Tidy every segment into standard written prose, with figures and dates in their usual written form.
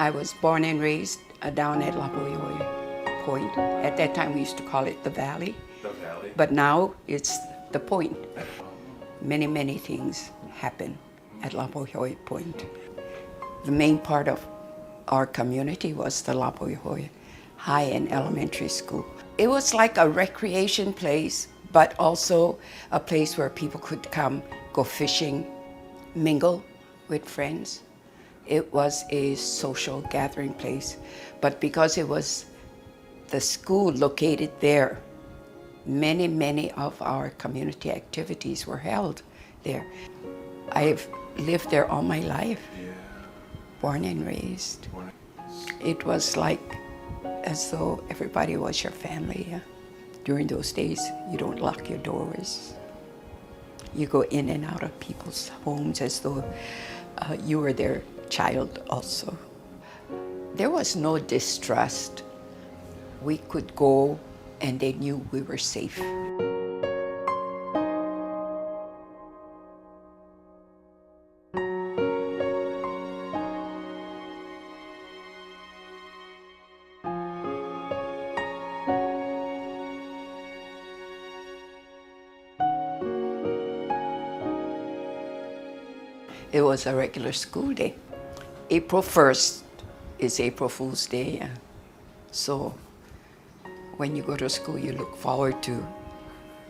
I was born and raised down at Leonie Point. At that time, we used to call it the Valley. The Valley? But now it's the Point. Many, many things happen at Leonie Point. The main part of our community was the Leonie High and Elementary School. It was like a recreation place, but also a place where people could come, go fishing, mingle with friends. It was a social gathering place, but because it was the school located there, many, many of our community activities were held there. I've lived there all my life, born and raised. It was like as though everybody was your family. Yeah? During those days, you don't lock your doors. You go in and out of people's homes as though you were their child also. There was no distrust. We could go and they knew we were safe. It was a regular school day. April 1st is April Fool's Day. Yeah. So when you go to school, you look forward to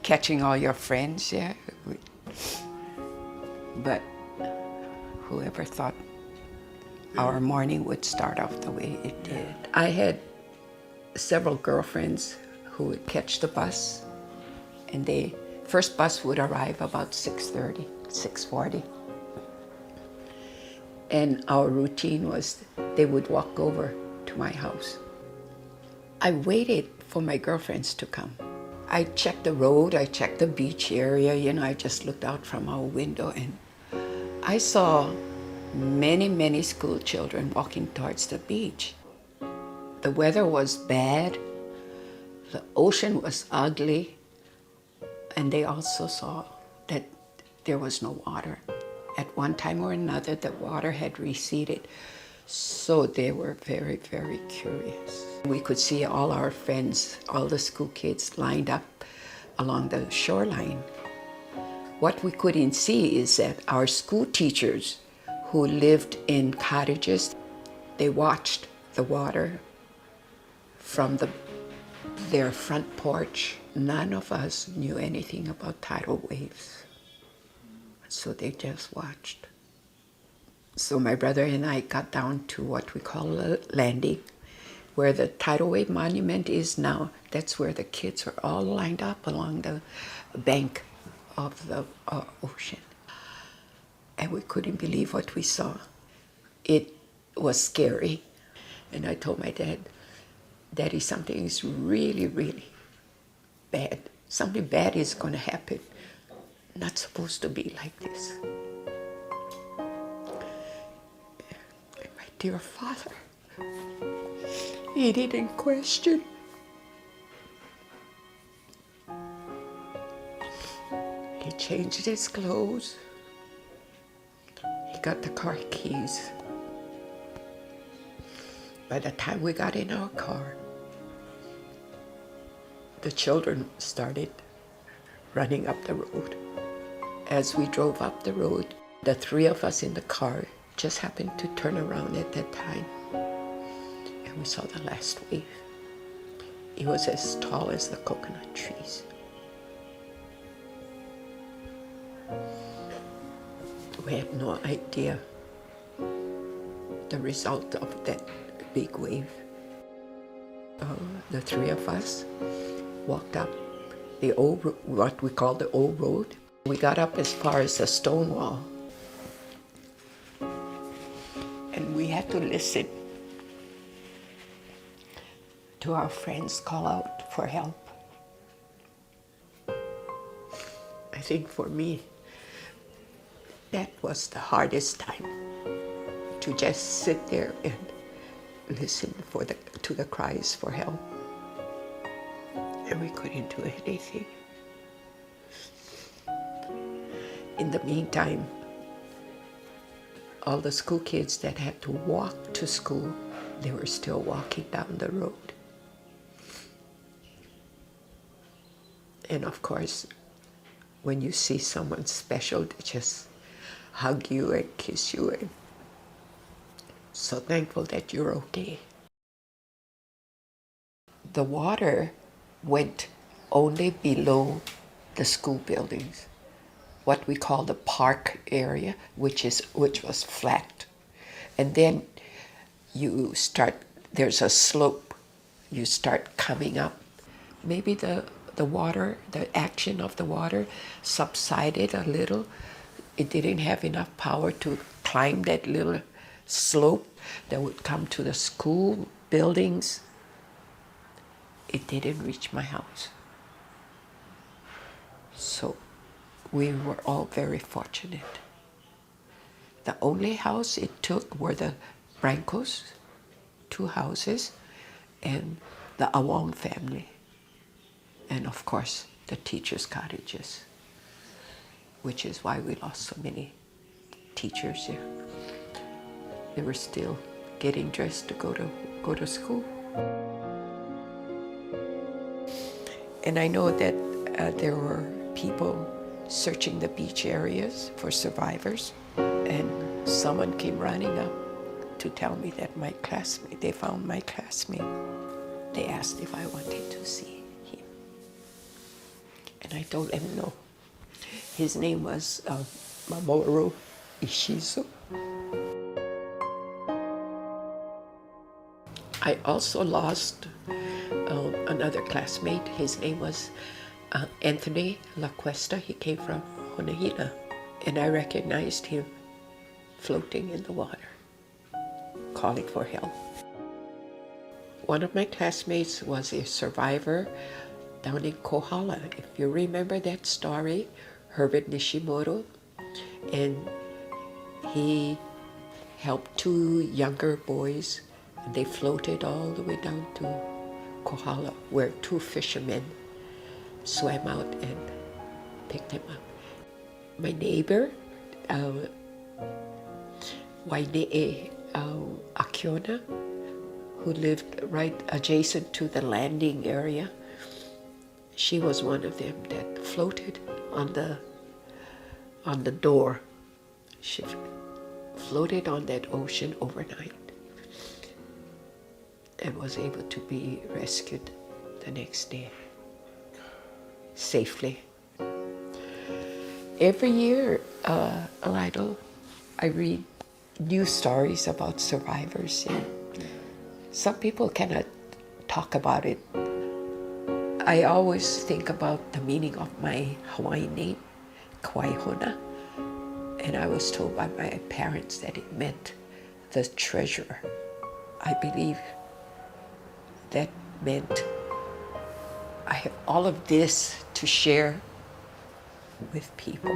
catching all your friends. Yeah. But whoever thought our morning would start off the way it did. I had several girlfriends who would catch the bus, and the first bus would arrive about 6:30, 6:40. And our routine was they would walk over to my house. I waited for my girlfriends to come. I checked the road, I checked the beach area, I just looked out from our window and I saw many, many school children walking towards the beach. The weather was bad, the ocean was ugly, and they also saw that there was no water. At one time or another, the water had receded, so they were very, very curious. We could see all our friends, all the school kids lined up along the shoreline. What we couldn't see is that our school teachers who lived in cottages, they watched the water from their front porch. None of us knew anything about tidal waves. So they just watched. So my brother and I got down to what we call a landing, where the tidal wave monument is now. That's where the kids were all lined up along the bank of the ocean. And we couldn't believe what we saw. It was scary. And I told my dad, Daddy, something is really, really bad. Something bad is going to happen. Not supposed to be like this. And my dear father, he didn't question. He changed his clothes. He got the car keys. By the time we got in our car, the children started running up the road. As we drove up the road, the three of us in the car just happened to turn around at that time. And we saw the last wave. It was as tall as the coconut trees. We had no idea the result of that big wave. The three of us walked up the old, what we call the old road. We got up as far as the stone wall. And we had to listen to our friends call out for help. I think for me, that was the hardest time, to just sit there and listen to the cries for help. And we couldn't do anything. In the meantime, all the school kids that had to walk to school, they were still walking down the road. And of course, when you see someone special, they just hug you and kiss you, and so thankful that you're okay. The water went only below the school buildings, what we call the park area, which was flat. And then there's a slope, you start coming up. Maybe the water, the action of the water subsided a little. It didn't have enough power to climb that little slope that would come to the school buildings. It didn't reach my house. So we were all very fortunate. The only house it took were the Brancos, 2 houses, and the Awong family. And of course, the teachers' cottages, which is why we lost so many teachers here. They were still getting dressed to go to school. And I know that there were people searching the beach areas for survivors, and someone came running up to tell me that they found my classmate. They asked if I wanted to see him. And I told them no. His name was Mamoru Ishizu. I also lost another classmate. His name was Anthony LaQuesta. He came from Honahina, and I recognized him floating in the water, calling for help. One of my classmates was a survivor down in Kohala. If you remember that story, Herbert Nishimoto, and he helped 2 younger boys, and they floated all the way down to Kohala, where 2 fishermen swam out and picked him up. My neighbor, Waine'e Akiona, who lived right adjacent to the landing area, she was one of them that floated on the door. She floated on that ocean overnight and was able to be rescued the next day safely. Every year, Lionel, I read news stories about survivors, and some people cannot talk about it. I always think about the meaning of my Hawaiian name, Kawaihona, and I was told by my parents that it meant the treasurer. I believe that meant I have all of this to share with people.